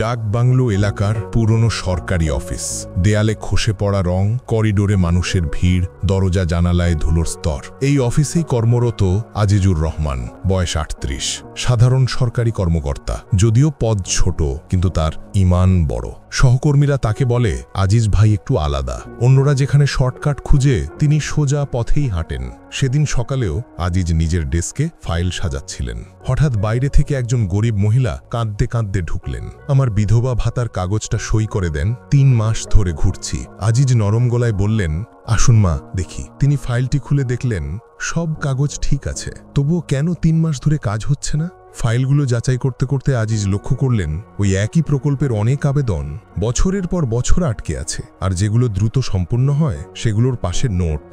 ডাক বাংলো এলাকার পুরনো সরকারি অফিস। দেয়ালে খসে পড়া রং, করিডোরে মানুষের ভিড়, দরজা জানালায় ধুলোর স্তর। এই অফিসেই কর্মরত আজিজুর রহমান, বয়স ৩৮। সাধারণ সরকারি কর্মকর্তা, যদিও পদ ছোট, কিন্তু তার ঈমান বড়। সহকর্মীরা তাকে বলে আজিজ ভাই একটু আলাদা। অন্যরা যেখানে শর্টকাট খুঁজে, তিনি সোজা পথেই হাঁটেন। সেদিন সকালেও আজিজ নিজের ডেস্কে ফাইল সাজাচ্ছিলেন। হঠাৎ বাইরে থেকে একজন গরিব মহিলা কাঁদতে কাঁদতে ঢুকলেন। আমার বিধবা ভাতার কাগজটা সই করে দেন, ৩ মাস ধরে ঘুরছি। আজিজ নরম গলায় বললেন, আসুন মা, দেখি। তিনি ফাইলটি খুলে দেখলেন সব কাগজ ঠিক আছে, তবুও কেন ৩ মাস ধরে কাজ হচ্ছে না? ফাইলগুলো যাচাই করতে করতে আজিজ লক্ষ্য করলেন ওই একই প্রকল্পের অনেক আবেদন বছরের পর বছর আটকে আছে, আর যেগুলো দ্রুত সম্পূর্ণ হয় সেগুলোর পাশে নোট,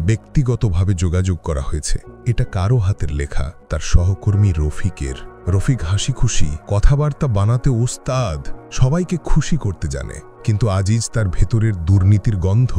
ব্যক্তিগতভাবে যোগাযোগ করা হয়েছে। এটা কারো হাতের লেখা, তার সহকর্মী রফিকের। রফিক হাসি খুশি, কথাবার্তা বানাতে ওস্তাদ, সবাইকে খুশি করতে জানে। কিন্তু আজিজ তার ভেতরের দুর্নীতির গন্ধ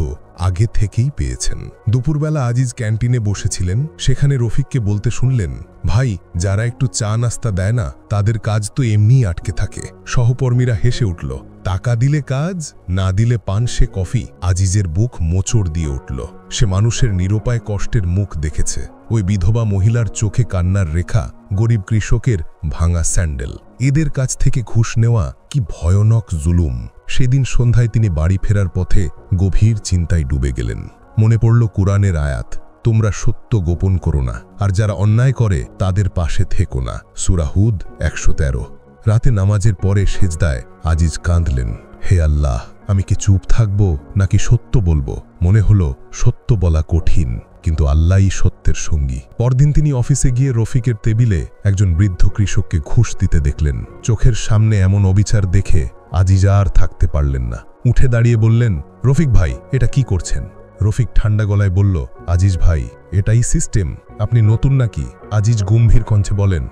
আগে থেকেই পেয়েছেন। দুপুরবেলা আজিজ ক্যান্টিনে বসেছিলেন, সেখানে রফিককে বলতে শুনলেন, ভাই, যারা একটু চা নাস্তা দেয় না, তাদের কাজ তো এমনিই আটকে থাকে। সহকর্মীরা হেসে উঠল। টাকা দিলে কাজ, না দিলে পান সে কফি। আজিজের বুক মোচড় দিয়ে উঠল। সে মানুষের নিরুপায় কষ্টের মুখ দেখেছে। ওই বিধবা মহিলার চোখে কান্নার রেখা, গরিব কৃষকের ভাঙা স্যান্ডেল। এদের কাছ থেকে ঘুষ নেওয়া কি ভয়ানক জুলুম। সেদিন সন্ধ্যায় তিনি বাড়ি ফেরার পথে গভীর চিন্তায় ডুবে গেলেন। মনে পড়ল কুরআনের আয়াত, তোমরা সত্য গোপন করো না, আর যারা অন্যায় করে তাদের পাশে থেকো না। সূরা হুদ ১১৩। রাতে নামাজের পরে সেজদায় আজিজ কাঁদলেন, হে আল্লাহ, আমি কি চুপ থাকব নাকি সত্য বলবো? মনে হলো সত্য বলা কঠিন, কিন্তু আল্লাহই সত্যের সঙ্গী। পরদিন তিনি অফিসে গিয়ে রফিকের টেবিলে একজন বৃদ্ধ কৃষককে ঘুষ দিতে দেখলেন। চোখের সামনে এমন অবিচার দেখে আজিজ আর থাকতে পারলেন না। উঠে দাঁড়িয়ে বললেন, রফিক ভাই, এটা কি করছেন? রফিক ঠান্ডা গলায় বলল, আজিজ ভাই, এটাই সিস্টেম, আপনি নতুন নাকি? আজিজ গম্ভীর কণ্ঠে বলেন,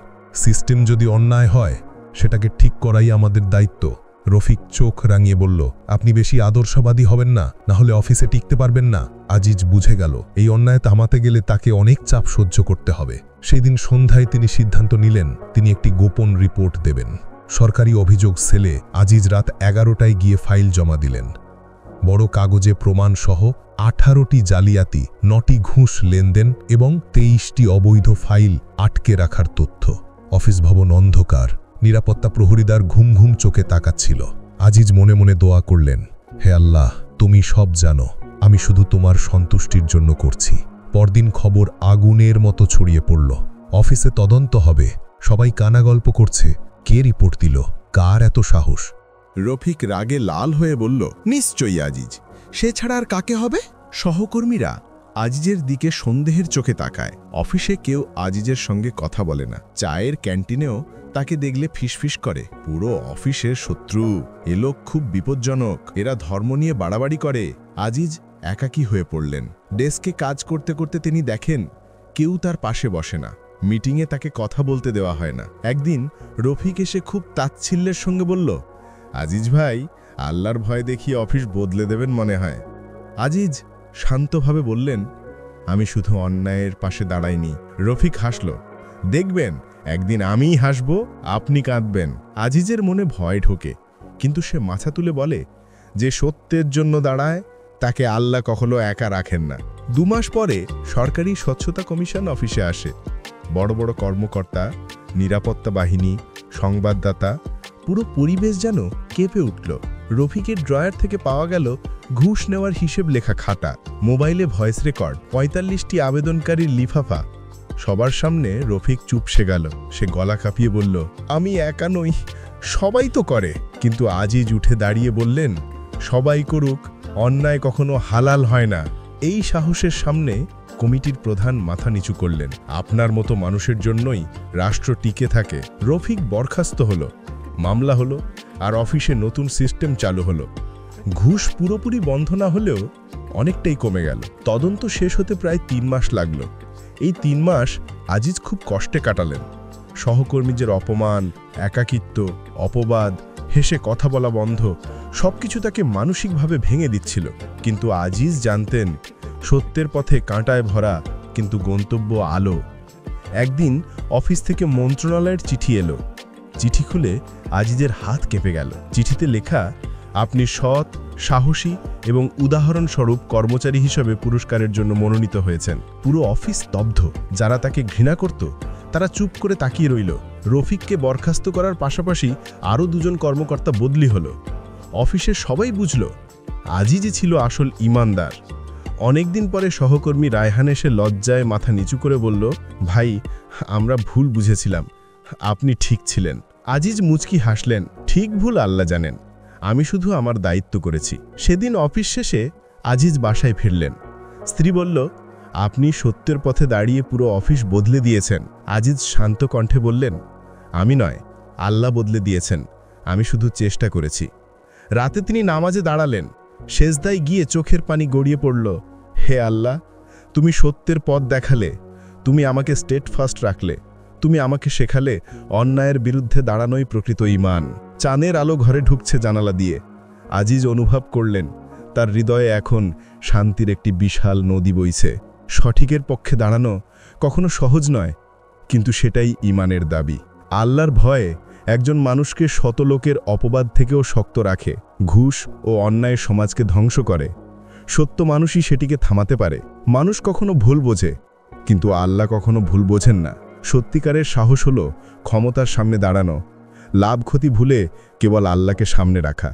সিস্টেম যদি অন্যায় হয় সেটাকে ঠিক করাই আমাদের দায়িত্ব। রফিক চোখ রাঙিয়ে বলল, আপনি বেশি আদর্শবাদী হবেন না, না হলে অফিসে টিকতে পারবেন না। আজিজ বুঝে গেল এই অন্যায় থামাতে গেলে তাকে অনেক চাপ সহ্য করতে হবে। সেই দিন সন্ধ্যায় তিনি সিদ্ধান্ত নিলেন তিনি একটি গোপন রিপোর্ট দেবেন। সরকারি অভিযোগ সেলে আজিজ রাত ১১টায় গিয়ে ফাইল জমা দিলেন। বড় কাগজে প্রমাণ সহ ১৮টি জালিয়াতি, ৯টি ঘুষ লেনদেন এবং ২৩টি অবৈধ ফাইল আটকে রাখার তথ্য। অফিস ভবন অন্ধকার, নিরাপত্তা প্রহরীদার ঘুম ঘুম চোখে তাকাচ্ছিল। আজিজ মনে মনে দোয়া করলেন, হে আল্লাহ, তুমি সব জানো, আমি শুধু তোমার সন্তুষ্টির জন্য করছি। পরদিন খবর আগুনের মতো ছড়িয়ে পড়ল। অফিসে তদন্ত হবে, সবাই কানা গল্প করছে, কে রিপোর্ট দিল, কার এত সাহস? রফিক রাগে লাল হয়ে বলল, নিশ্চয়ই আজিজ, সে ছাড়া আর কাকে হবে? সহকর্মীরা আজিজের দিকে সন্দেহের চোখে তাকায়। অফিসে কেউ আজিজের সঙ্গে কথা বলে না। চায়ের ক্যান্টিনেও তাকে দেখলে ফিসফিস করে, পুরো অফিসের শত্রু, এ লোক খুব বিপজ্জনক, এরা ধর্ম নিয়ে বাড়াবাড়ি করে। আজিজ একাকী হয়ে পড়লেন। ডেস্কে কাজ করতে করতে তিনি দেখেন কেউ তার পাশে বসে না, মিটিংয়ে তাকে কথা বলতে দেওয়া হয় না। একদিন রফিক এসে খুব তাচ্ছিল্যের সঙ্গে বলল, আজিজ ভাই, আল্লাহর ভয় দেখিয়ে অফিস বদলে দেবেন মনে হয়। আজিজ শান্তভাবে বললেন, আমি শুধু অন্যায়ের পাশে দাঁড়াইনি। রফিক হাসল, দেখবেন একদিন আমিই হাসব, আপনি কাঁদবেন। আজিজের মনে ভয় ঢোকে, কিন্তু সে মাথা তুলে বলে, যে সত্যের জন্য দাঁড়ায় তাকে আল্লাহ কখনো একা রাখেন না। ২ মাস পরে সরকারি স্বচ্ছতা কমিশন অফিসে আসে। বড় বড় কর্মকর্তা, নিরাপত্তা বাহিনী, সংবাদদাতা, পুরো পরিবেশ যেন কেঁপে উঠল। রফিকের ড্রয়ার থেকে পাওয়া গেল ঘুষ নেওয়ার হিসেব লেখা খাতা, মোবাইলে ভয়েস রেকর্ড, ৪৫টি আবেদনকারীর লিফাফা। সবার সামনে রফিক চুপসে গেল। সে গলা কাঁপিয়ে বলল, আমি একা নই, সবাই তো করে। কিন্তু আজিজ উঠে দাঁড়িয়ে বললেন, সবাই করুক, অন্যায় কখনো হালাল হয় না। এই সাহসের সামনে কমিটির প্রধান মাথা নিচু করলেন। আপনার মতো মানুষের জন্যই রাষ্ট্র টিকে থাকে। রফিক বরখাস্ত হলো, মামলা হলো, আর অফিসে নতুন সিস্টেম চালু হলো। ঘুষ পুরোপুরি বন্ধ না হলেও অনেকটাই কমে গেল। তদন্ত শেষ হতে প্রায় ৩ মাস লাগলো। এই ৩ মাস আজিজ খুব কষ্টে কাটালেন। সহকর্মীদের অপমান, একাকিত্ব, অপবাদ, হেসে কথা বলা বন্ধ, সবকিছু তাকে মানসিকভাবে ভেঙে দিচ্ছিল। কিন্তু আজিজ জানতেন সত্যের পথে কাঁটায় ভরা, কিন্তু গন্তব্য আলো। একদিন অফিস থেকে মন্ত্রণালয়ের চিঠি এলো। চিঠি খুলে আজিজের হাত কেঁপে গেল। চিঠিতে লেখা, আপনি সৎ, সাহসী এবং উদাহরণস্বরূপ কর্মচারী হিসেবে পুরস্কারের জন্য মনোনীত হয়েছেন। পুরো অফিস স্তব্ধ। যারা তাকে ঘৃণা করত তারা চুপ করে তাকিয়ে রইল। রফিককে বরখাস্ত করার পাশাপাশি আরও 2 জন কর্মকর্তা বদলি হলো। অফিসে সবাই বুঝল আজিজই ছিল আসল ইমানদার। অনেকদিন পরে সহকর্মী রায়হান এসে লজ্জায় মাথা নিচু করে বলল, ভাই, আমরা ভুল বুঝেছিলাম, আপনি ঠিক ছিলেন। আজিজ মুচকি হাসলেন, ঠিক ভুল আল্লাহ জানেন, আমি শুধু আমার দায়িত্ব করেছি। সেদিন অফিস শেষে আজিজ বাসায় ফিরলেন। স্ত্রী বলল, আপনি সত্যের পথে দাঁড়িয়ে পুরো অফিস বদলে দিয়েছেন। আজিজ শান্ত কণ্ঠে বললেন, আমি নয়, আল্লাহ বদলে দিয়েছেন, আমি শুধু চেষ্টা করেছি। রাতে তিনি নামাজে দাঁড়ালেন। সেজদায় গিয়ে চোখের পানি গড়িয়ে পড়ল। হে আল্লাহ, তুমি সত্যের পথ দেখালে, তুমি আমাকে স্টেটফাস্ট রাখলে, তুমি আমাকে শেখালে অন্যায়ের বিরুদ্ধে দাঁড়ানোই প্রকৃত ঈমান। চাঁদের আলো ঘরে ঢুকছে জানালা দিয়ে। আজিজ অনুভব করলেন তার হৃদয়ে এখন শান্তির একটি বিশাল নদী বইছে। সঠিকের পক্ষে দাঁড়ানো কখনো সহজ নয়, কিন্তু সেটাই ঈমানের দাবি। আল্লাহর ভয়ে একজন মানুষকে শত লোকের অপবাদ থেকেও শক্ত রাখে। ঘুষ ও অন্যায় সমাজকে ধ্বংস করে। সত্য মানুষই সেটিকে থামাতে পারে। মানুষ কখনো ভুল বোঝে, কিন্তু আল্লাহ কখনো ভুল বোঝেন না। সত্যিকারের সাহস হলো ক্ষমতার সামনে দাঁড়ানো, লাভ ক্ষতি ভুলে কেবল আল্লাহকে সামনে রাখা।